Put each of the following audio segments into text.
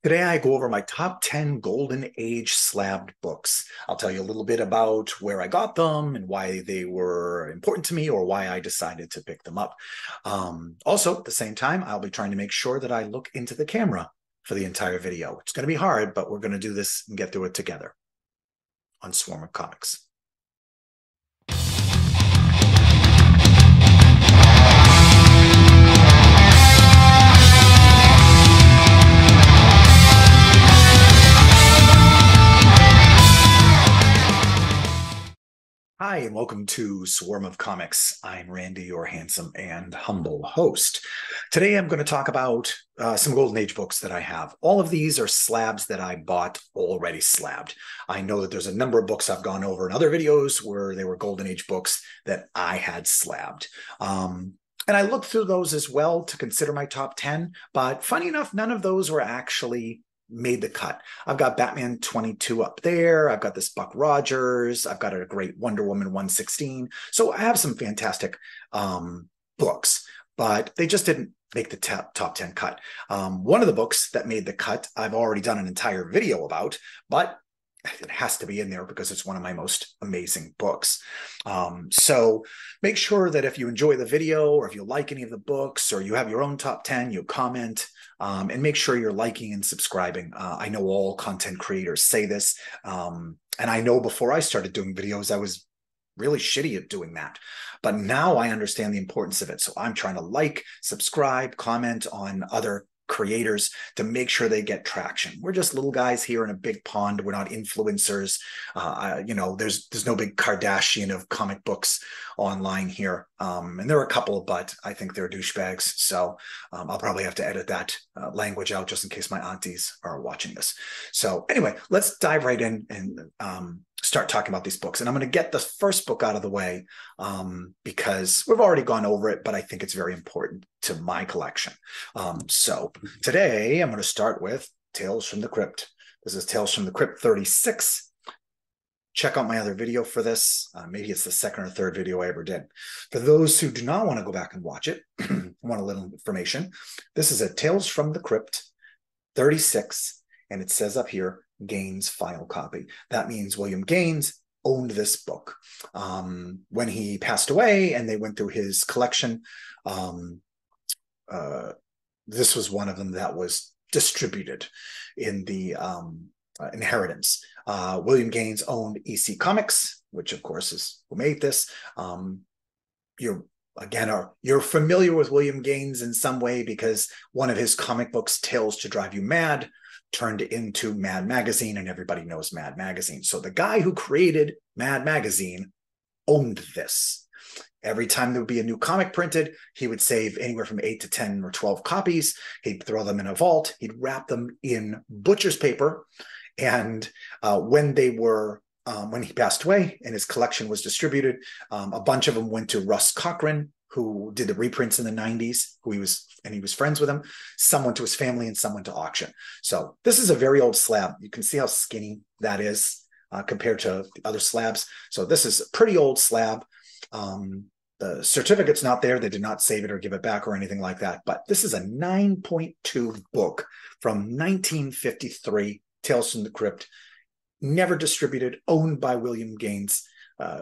Today, I go over my top 10 Golden Age slabbed books. I'll tell you a little bit about where I got them and why they were important to me or why I decided to pick them up. Also, at the same time, I'll be trying to make sure that I look into the camera for the entire video. It's going to be hard, but we're going to do this and get through it together on Swarm of Comics. Hi, and welcome to Swarm of Comics. I'm Randy, your handsome and humble host. Today, I'm going to talk about some Golden Age books that I have. All of these are slabs that I bought already slabbed. I know that there's a number of books I've gone over in other videos where they were Golden Age books that I had slabbed. And I looked through those as well to consider my top 10, but funny enough, none of those were actually made the cut. I've got Batman 22 up there. I've got this Buck Rogers. I've got a great Wonder Woman 116. So I have some fantastic books, but they just didn't make the top 10 cut. One of the books that made the cut, I've already done an entire video about, but it has to be in there because it's one of my most amazing books. So make sure that if you enjoy the video or if you like any of the books or you have your own top 10, you comment and make sure you're liking and subscribing. I know all content creators say this. And I know before I started doing videos, I was really shitty at doing that. But now I understand the importance of it. So I'm trying to like, subscribe, comment on other creators to make sure they get traction. We're just little guys here in a big pond. We're not influencers. There's no big Kardashian of comic books online here. And there are a couple, but I think they're douchebags. So I'll probably have to edit that language out just in case my aunties are watching this. So anyway, let's dive right in and start talking about these books. And I'm going to get the first book out of the way because we've already gone over it, but I think it's very important to my collection. So today I'm going to start with Tales from the Crypt. This is Tales from the Crypt 36. Check out my other video for this. Maybe it's the second or third video I ever did. For those who do not want to go back and watch it, want a little information, this is a Tales from the Crypt 36, and it says up here, Gaines file copy. That means William Gaines owned this book. When he passed away and they went through his collection, this was one of them that was distributed in the inheritance. William Gaines owned EC Comics, which of course is who made this. You're familiar with William Gaines in some way because one of his comic books, Tales to Drive You Mad, turned into Mad Magazine, and everybody knows Mad Magazine. So the guy who created Mad Magazine owned this. Every time there would be a new comic printed, he would save anywhere from 8 to 10 or 12 copies. He'd throw them in a vault. He'd wrap them in butcher's paper. And when he passed away and his collection was distributed, a bunch of them went to Russ Cochran, who did the reprints in the 90s, he was friends with him. Some went to his family and some went to auction. So this is a very old slab. You can see how skinny that is compared to the other slabs. So this is a pretty old slab. The certificate's not there. They did not save it or give it back or anything like that. But this is a 9.2 book from 1953, Tales from the Crypt, never distributed, owned by William Gaines,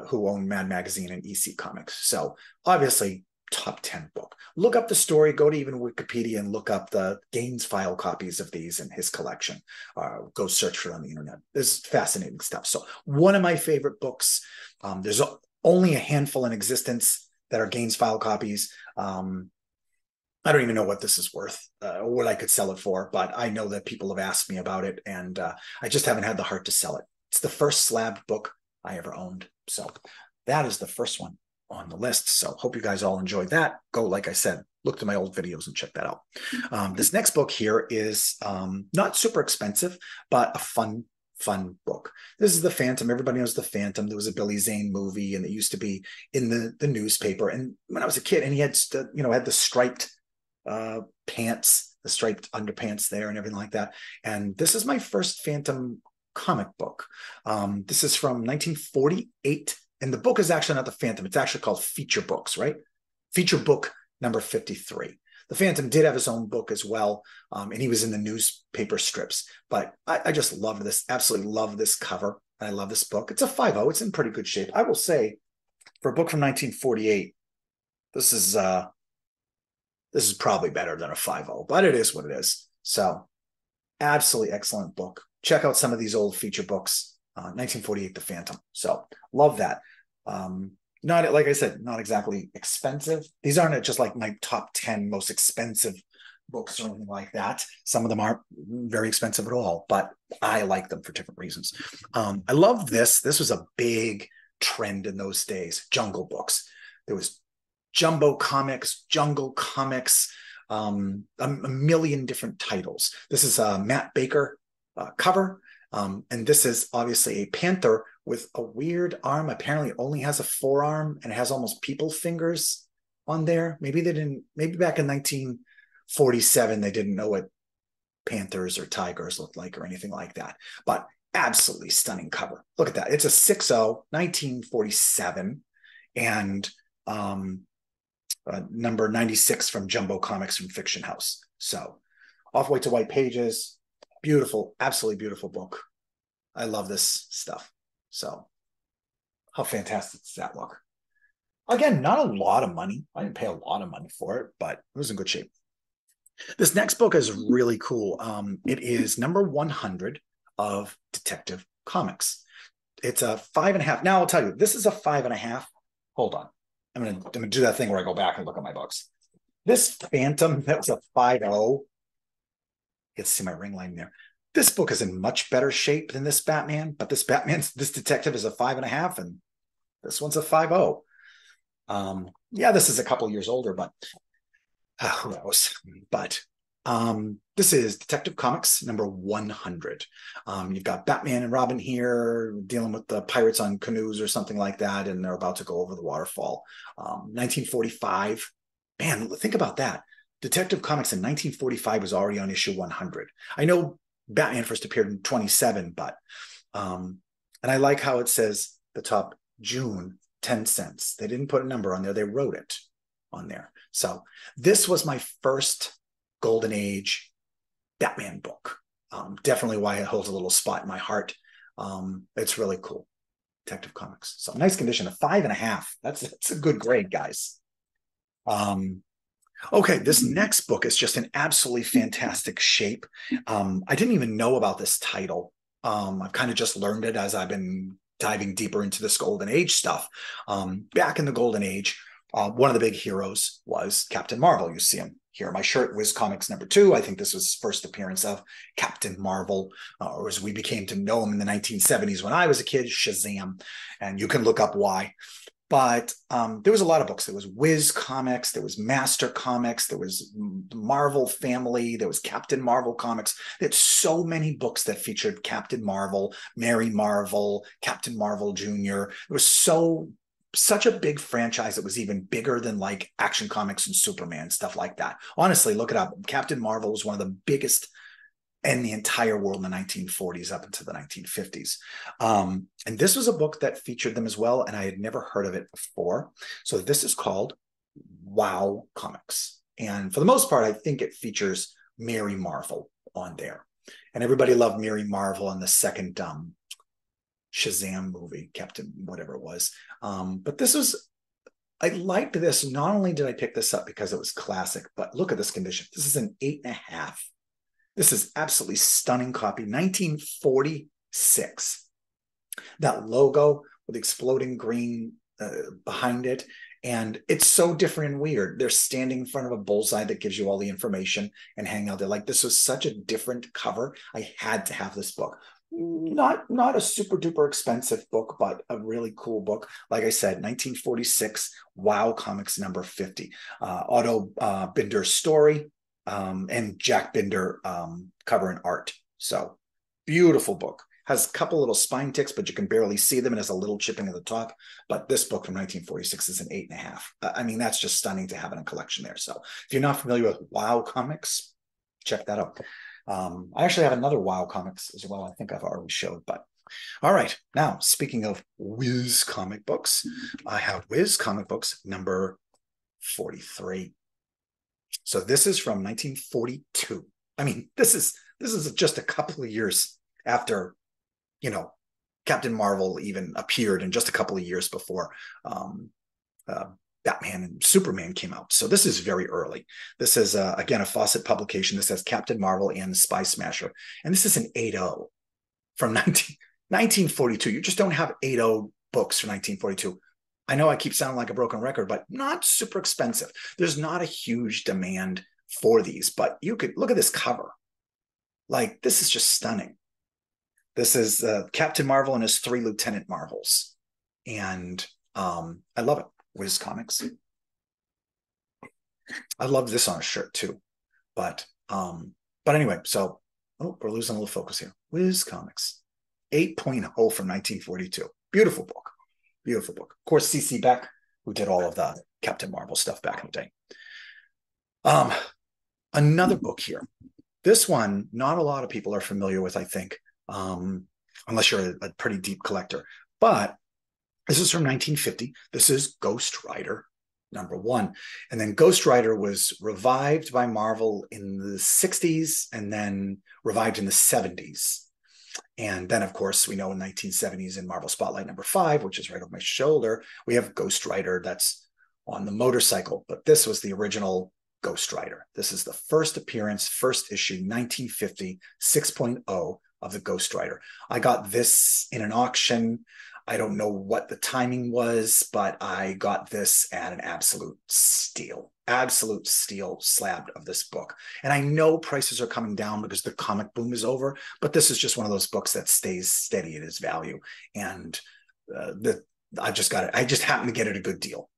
who owned Mad Magazine and EC Comics. So obviously, top 10 book. Look up the story, go to even Wikipedia and look up the Gaines file copies of these in his collection. Go search for it on the internet. This is fascinating stuff. So one of my favorite books, there's only a handful in existence that are Gaines file copies. I don't even know what this is worth or what I could sell it for, but I know that people have asked me about it and I just haven't had the heart to sell it. It's the first slabbed book I ever owned. So that is the first one on the list. So hope you guys all enjoyed that. Go, like I said, look to my old videos and check that out. This next book here is not super expensive, but a fun book. This is The Phantom. Everybody knows The Phantom. There was a Billy Zane movie and it used to be in the newspaper. And when I was a kid and he had, had the striped pants, the striped underpants there and everything like that. And this is my first Phantom comic book. This is from 1948, and the book is actually not The Phantom. It's actually called Feature Books, right? Feature book number 53. The Phantom did have his own book as well, and he was in the newspaper strips. But I just love this, absolutely love this cover. I love this book. It's a 5.0. It's in pretty good shape. I will say, for a book from 1948, this is probably better than a 5.0, but it is what it is. So, absolutely excellent book. Check out some of these old feature books. 1948, The Phantom. So, love that. Not, like I said, not exactly expensive. These aren't just like my top 10 most expensive books or anything like that. Some of them aren't very expensive at all, but I like them for different reasons. I love this. This was a big trend in those days. Jungle books. There was Jumbo Comics, Jungle Comics, a million different titles. This is a Matt Baker cover. And this is obviously a panther with a weird arm. Apparently it only has a forearm and it has almost people fingers on there. Maybe they didn't, maybe back in 1947, they didn't know what panthers or tigers looked like or anything like that. But absolutely stunning cover. Look at that. It's a 6.0, 1947, and number 96 from Jumbo Comics from Fiction House. So off-white to white pages. Beautiful, absolutely beautiful book. I love this stuff. So how fantastic does that look? Again, not a lot of money. I didn't pay a lot of money for it, but it was in good shape. This next book is really cool. It is number 100 of Detective Comics. It's a 5.5. Now I'll tell you, this is a 5.5. Hold on. I'm gonna do that thing where I go back and look at my books. This Phantom, that was a 5.0. You can see my ring line there. This book is in much better shape than this Batman, but this detective is a 5.5, and this one's a 5.0. Yeah, this is a couple years older, but who knows? But this is Detective Comics number 100. You've got Batman and Robin here dealing with the pirates on canoes or something like that, and they're about to go over the waterfall. 1945. Man, think about that. Detective Comics in 1945 was already on issue 100. I know Batman first appeared in 27, but and I like how it says the top June 10 cents. They didn't put a number on there. They wrote it on there. So this was my first Golden Age Batman book. Definitely why it holds a little spot in my heart. It's really cool. Detective Comics. So nice condition, a 5.5. That's a good grade, guys. Okay, this next book is just in absolutely fantastic shape. I didn't even know about this title. I've kind of just learned it as I've been diving deeper into this Golden Age stuff. Back in the Golden Age, one of the big heroes was Captain Marvel. You see him here. My shirt was Comics number 2. I think this was first appearance of Captain Marvel, or as we became to know him in the 1970s when I was a kid, Shazam. And you can look up why. But there was a lot of books. There was Whiz Comics, there was Master Comics, there was Marvel Family, there was Captain Marvel Comics. There's so many books that featured Captain Marvel, Mary Marvel, Captain Marvel Jr. It was such a big franchise. It was even bigger than like Action Comics and Superman, stuff like that. Honestly, look it up. Captain Marvel was one of the biggest in the entire world in the 1940s up into the 1950s. And this was a book that featured them as well, and I had never heard of it before. So this is called Wow Comics. And for the most part, I think it features Mary Marvel on there. And everybody loved Mary Marvel in the second Shazam movie, Captain whatever it was. But this was, I liked this. Not only did I pick this up because it was classic, but look at this condition. This is an 8.5. This is absolutely stunning copy, 1946. That logo with the exploding green behind it. And it's so different and weird. They're standing in front of a bullseye that gives you all the information and hang out there. Like, this was such a different cover. I had to have this book. Not a super duper expensive book, but a really cool book. Like I said, 1946, Wow Comics number 50. Otto Binder's story. And Jack Binder cover and art. So beautiful book. Has a couple little spine ticks, but you can barely see them. It has a little chipping at the top. But this book from 1946 is an 8.5. I mean, that's just stunning to have in a collection there. So if you're not familiar with Wow Comics, check that out. I actually have another Wow Comics as well. I think I've already showed, but all right. Now, speaking of Whiz comic books, I have Whiz comic books number 43. So this is from 1942. I mean, this is just a couple of years after, you know, Captain Marvel even appeared, and just a couple of years before uh, Batman and Superman came out. So this is very early. This is, again, a Fawcett publication. This has Captain Marvel and the Spy Smasher. And this is an 8.0 from 1942. You just don't have 8.0 books from 1942. I know I keep sounding like a broken record, but not super expensive. There's not a huge demand for these, but you could look at this cover. Like, this is just stunning. This is Captain Marvel and his 3 Lieutenant Marvels. And I love it. Wiz Comics. I love this on a shirt too. But anyway, so we're losing a little focus here. Wiz Comics. 8.0 from 1942. Beautiful book. Beautiful book. Of course, C.C. Beck, who did all of the Captain Marvel stuff back in the day. Another book here. This one, not a lot of people are familiar with, I think, unless you're a pretty deep collector. But this is from 1950. This is Ghost Rider #1. And then Ghost Rider was revived by Marvel in the 60s and then revived in the 70s. And then, of course, we know in 1970s in Marvel Spotlight #5, which is right over my shoulder, we have Ghost Rider that's on the motorcycle. But this was the original Ghost Rider. This is the first appearance, first issue, 1950, 6.0 of the Ghost Rider. I got this in an auction. I don't know what the timing was, but I got this at an absolute steal slabbed of this book. And I know prices are coming down because the comic boom is over, but this is just one of those books that stays steady at its value. And I just got it. I just happened to get it a good deal.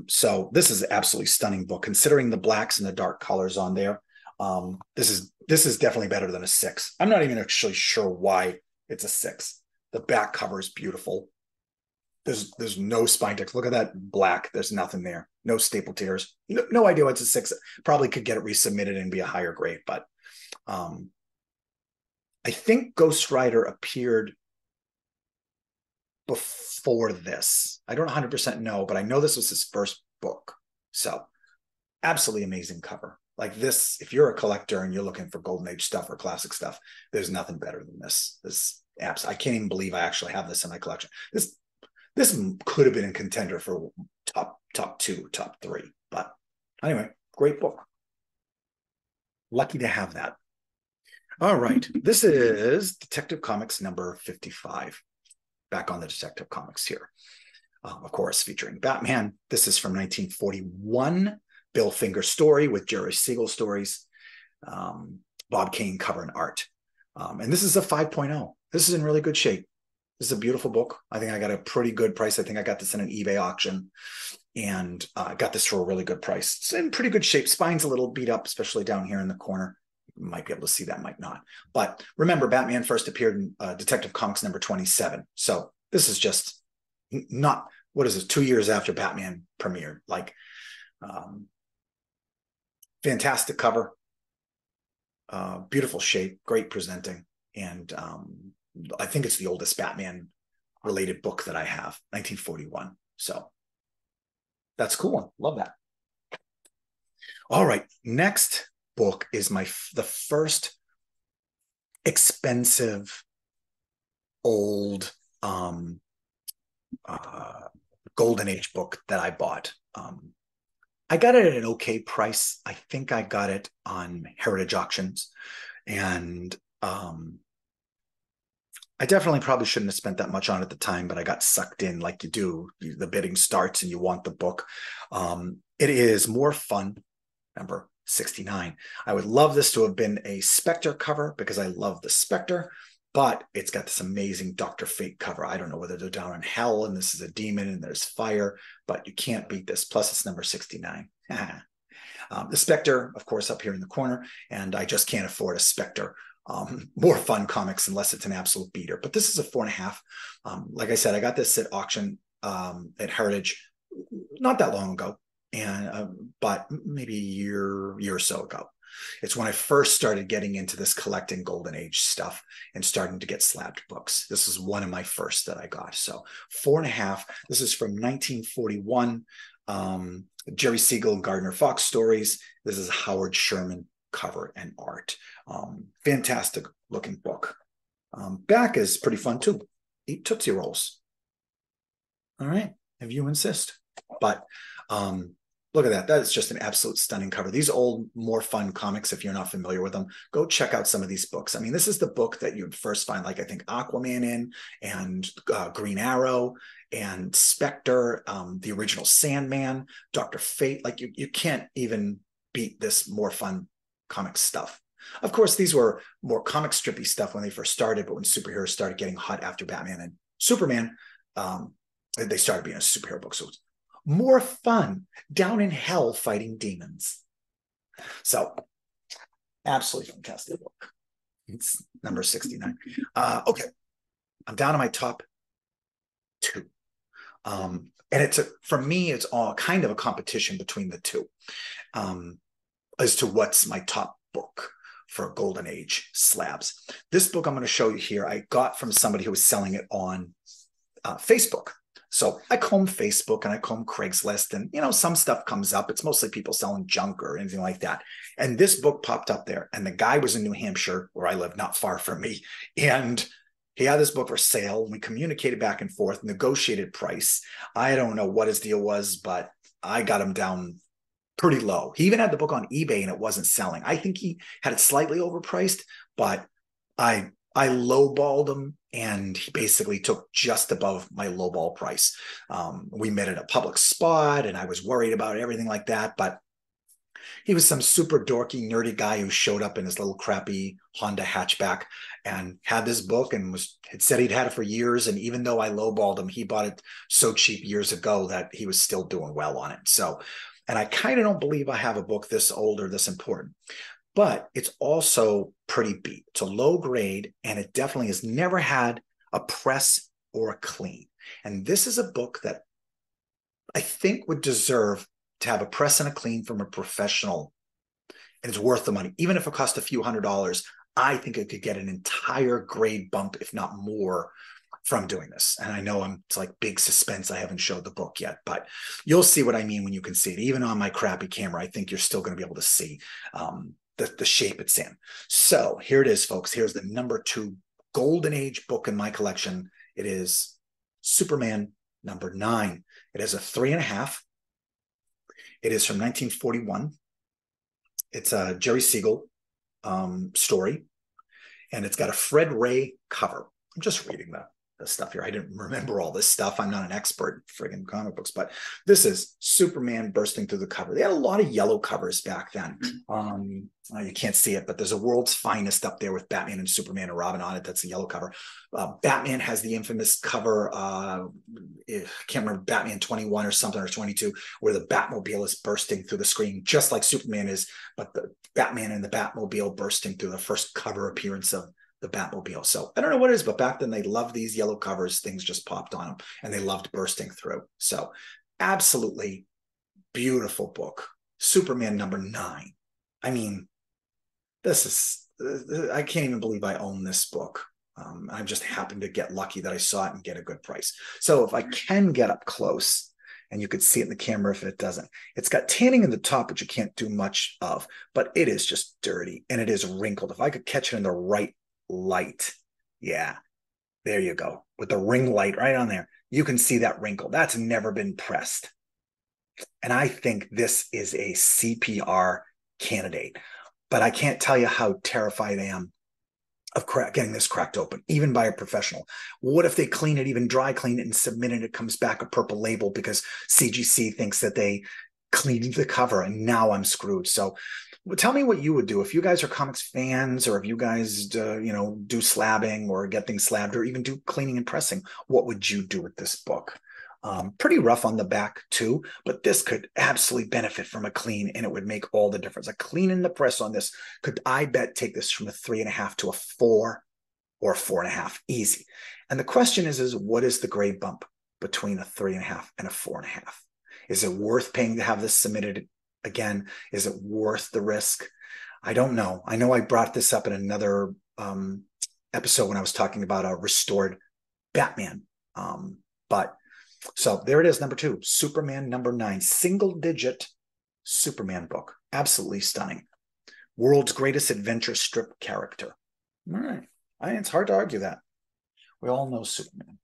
So this is an absolutely stunning book, considering the blacks and the dark colors on there. This is definitely better than a 6. I'm not even actually sure why it's a 6. The back cover is beautiful. There's no spine text. Look at that black. There's nothing there. No staple tears. No idea what's a 6. Probably could get it resubmitted and be a higher grade, but I think Ghost Rider appeared before this. I don't 100% know, but I know this was his first book. So absolutely amazing cover. Like this, if you're a collector and you're looking for Golden Age stuff or classic stuff, there's nothing better than this. I can't even believe I actually have this in my collection. This could have been a contender for top 2, top 3. But anyway, great book. Lucky to have that. All right. This is Detective Comics #55. Back on the Detective Comics here. Of course, featuring Batman. This is from 1941. Bill Finger story with Jerry Siegel stories. Bob Kane cover and art. And this is a 5.0. This is in really good shape. This is a beautiful book. I think I got a pretty good price. I think I got this in an eBay auction, and I got this for a really good price. It's in pretty good shape. Spine's a little beat up, especially down here in the corner. You might be able to see that, might not. But remember, Batman first appeared in Detective Comics #27. So this is just not, what is it, 2 years after Batman premiered. Like, fantastic cover. Beautiful shape, great presenting. And I think it's the oldest Batman related book that I have, 1941. So that's a cool one. Love that. All right. Next book is the first expensive old Golden Age book that I bought. I got it at an okay price. I think I got it on Heritage Auctions, and I definitely probably shouldn't have spent that much on it at the time, but I got sucked in like you do. The bidding starts and you want the book. It is More Fun, number 69. I would love this to have been a Spectre cover because I love the Spectre, but it's got this amazing Dr. Fate cover. I don't know whether they're down in hell and this is a demon and there's fire, but you can't beat this. Plus it's number 69. The Spectre, of course, up here in the corner, and I just can't afford a Spectre More Fun comics unless it's an absolute beater. But this is a 4.5. Like I said, I got this at auction at Heritage not that long ago, and but maybe a year or so ago. It's when I first started getting into this collecting Golden Age stuff and starting to get slabbed books. This is one of my first that I got. So 4.5. This is from 1941. Jerry Siegel and Gardner Fox stories. This is Howard Sherman cover and art. Fantastic looking book. Back is pretty fun too. Eat Tootsie Rolls. All right, if you insist. But look at that. That is just an absolute stunning cover. These old, more fun comics, if you're not familiar with them, go check out some of these books. I mean, this is the book that you'd first find, like, I think Aquaman in, and Green Arrow, and Spectre, the original Sandman, Dr. Fate. Like, you can't even beat this more fun comic stuff. Of course, these were more comic strippy stuff when they first started, but when superheroes started getting hot after Batman and Superman, they started being a superhero book. So it's more fun down in hell fighting demons. So, absolutely fantastic book. It's number 69. Okay, I'm down to my top 2. And for me, it's all kind of a competition between the 2 as to what's my top book for Golden Age Slabs. This book I'm going to show you here, I got from somebody who was selling it on Facebook. So I comb Facebook and I comb Craigslist, and, you know, some stuff comes up. It's mostly people selling junk or anything like that. And this book popped up there, and the guy was in New Hampshire, where I live, not far from me. And he had this book for sale. We communicated back and forth, negotiated price. I don't know what his deal was, but I got him down pretty low. He even had the book on eBay and it wasn't selling. I think he had it slightly overpriced, but I lowballed him, and he basically took just above my lowball price. We met at a public spot, and I was worried about everything like that, but he was some super dorky, nerdy guy who showed up in his little crappy Honda hatchback and had this book and had said he'd had it for years. And even though I lowballed him, he bought it so cheap years ago that he was still doing well on it. So, and I kind of don't believe I have a book this old or this important, but it's also pretty beat. It's a low grade, and it definitely has never had a press or a clean. And this is a book that I think would deserve to have a press and a clean from a professional, and it's worth the money. Even if it cost a few $100s, I think it could get an entire grade bump, if not more, from doing this. And I know it's like big suspense. I haven't showed the book yet, but you'll see what I mean when you can see it. Even on my crappy camera, I think you're still going to be able to see the shape it's in. So here it is, folks. Here's the number 2 Golden Age book in my collection. It is Superman number 9. It has a 3.5. It is from 1941. It's a Jerry Siegel story, and it's got a Fred Ray cover. I'm just reading the stuff here. I didn't remember all this stuff. I'm not an expert in friggin' comic books, but this is Superman bursting through the cover. They had a lot of yellow covers back then. You can't see it, but there's a World's Finest up there with Batman and Superman and Robin on it. That's a yellow cover. Batman has the infamous cover, I can't remember, Batman 21 or something, or 22, where the Batmobile is bursting through the screen, just like Superman is, but the Batman and the Batmobile bursting through the first cover appearance of the Batmobile. So I don't know what it is, but back then they loved these yellow covers. Things just popped on them, and they loved bursting through. So absolutely beautiful book. Superman number 9. I mean, this is, I can't even believe I own this book. I just happened to get lucky that I saw it and get a good price. So if I can get up close, and you could see it in the camera if it doesn't, it's got tanning in the top, which you can't do much of, but it is just dirty, and it is wrinkled. If I could catch it in the right light, yeah, there you go, with the ring light right on there, you can see that wrinkle. That's never been pressed. And I think this is a CPR candidate, but I can't tell you how terrified I am of getting this cracked open, even by a professional. What if they clean it, even dry clean it, and submit it, it comes back a purple label because CGC thinks that they cleaned the cover, and now I'm screwed. So tell me what you would do if you guys are comics fans, or if you guys do slabbing or get things slabbed, or even do cleaning and pressing. What would you do with this book? Pretty rough on the back too, but this could absolutely benefit from a clean, and it would make all the difference. A clean in the press on this could, I bet, take this from a 3.5 to a 4 or a 4.5 easy. And the question is what is the grade bump between a 3.5 and a 4.5? Is it worth paying to have this submitted again? Is it worth the risk? I don't know. I know I brought this up in another episode when I was talking about a restored Batman, but So there it is, number 2, Superman number 9, single digit Superman book. Absolutely stunning. World's greatest adventure strip character. All right. It's hard to argue that. We all know Superman.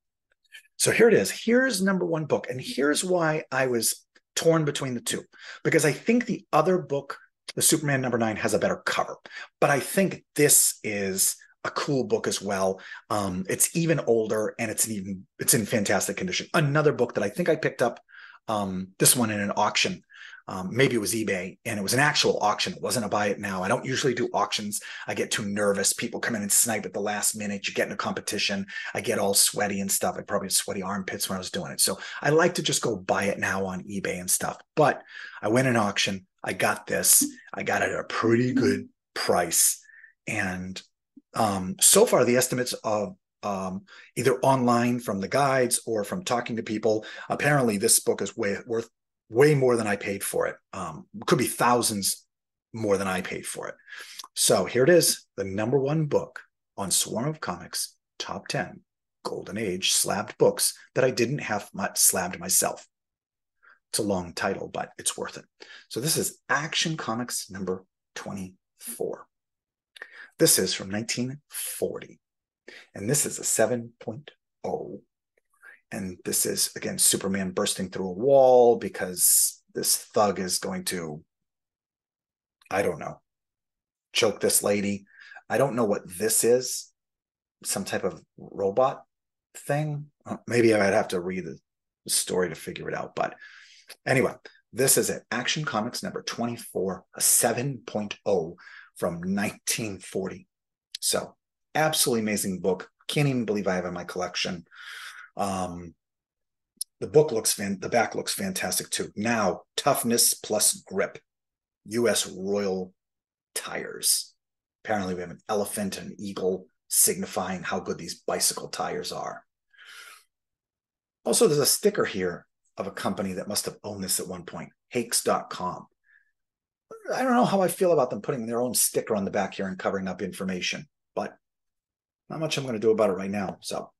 So here it is. Here's number 1 book. And here's why I was torn between the two. Because I think the other book, the Superman number 9, has a better cover. But I think this is a cool book as well. It's even older and it's in fantastic condition. Another book that I think I picked up, this one in an auction. Maybe it was eBay, and it was an actual auction. It wasn't a buy it now. I don't usually do auctions. I get too nervous. People come in and snipe at the last minute. You get in a competition. I get all sweaty and stuff. I probably had sweaty armpits when I was doing it. So I like to just go buy it now on eBay and stuff. But I went in auction. I got this. I got it at a pretty good price. And so far, the estimates of either online from the guides or from talking to people, apparently this book is worth way more than I paid for it. Could be thousands more than I paid for it. So here it is, the number 1 book on Swarm of Comics, top 10 Golden Age slabbed books that I didn't have much slabbed myself. It's a long title, but it's worth it. So this is Action Comics number 24. This is from 1940, and this is a 7.0. And this is, again, Superman bursting through a wall because this thug is going to, I don't know, choke this lady. I don't know what this is. Some type of robot thing. Maybe I'd have to read the story to figure it out. But anyway, this is it. Action Comics number 24, a 7.0 from 1940. So absolutely amazing book. Can't even believe I have it in my collection. The book looks the back looks fantastic too. Now, toughness plus grip, U.S. Royal tires. Apparently we have an elephant and an eagle signifying how good these bicycle tires are. Also, there's a sticker here of a company that must have owned this at one point, Hakes.com. I don't know how I feel about them putting their own sticker on the back here and covering up information, but not much I'm going to do about it right now. So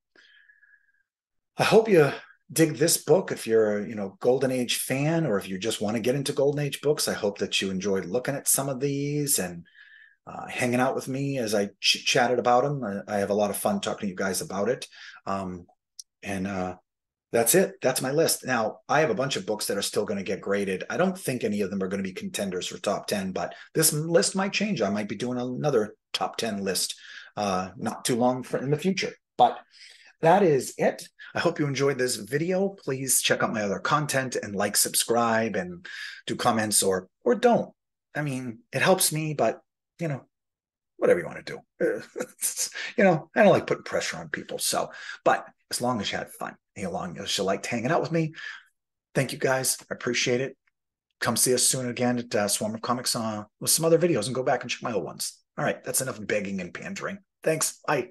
I hope you dig this book. If you're a Golden Age fan, or if you just want to get into Golden Age books, I hope that you enjoyed looking at some of these and hanging out with me as I chatted about them. I have a lot of fun talking to you guys about it. That's it. That's my list. Now, I have a bunch of books that are still going to get graded. I don't think any of them are going to be contenders for top 10, but this list might change. I might be doing another top 10 list not too long in the future. But that is it. I hope you enjoyed this video. Please check out my other content and like, subscribe, and do comments or don't. I mean, it helps me, but whatever you want to do. I don't like putting pressure on people. So, but as long as you had fun, as long as you liked hanging out with me, thank you guys. I appreciate it. Come see us soon again at Swarm of Comics with some other videos, and go back and check my old ones. All right, that's enough begging and pandering. Thanks. Bye.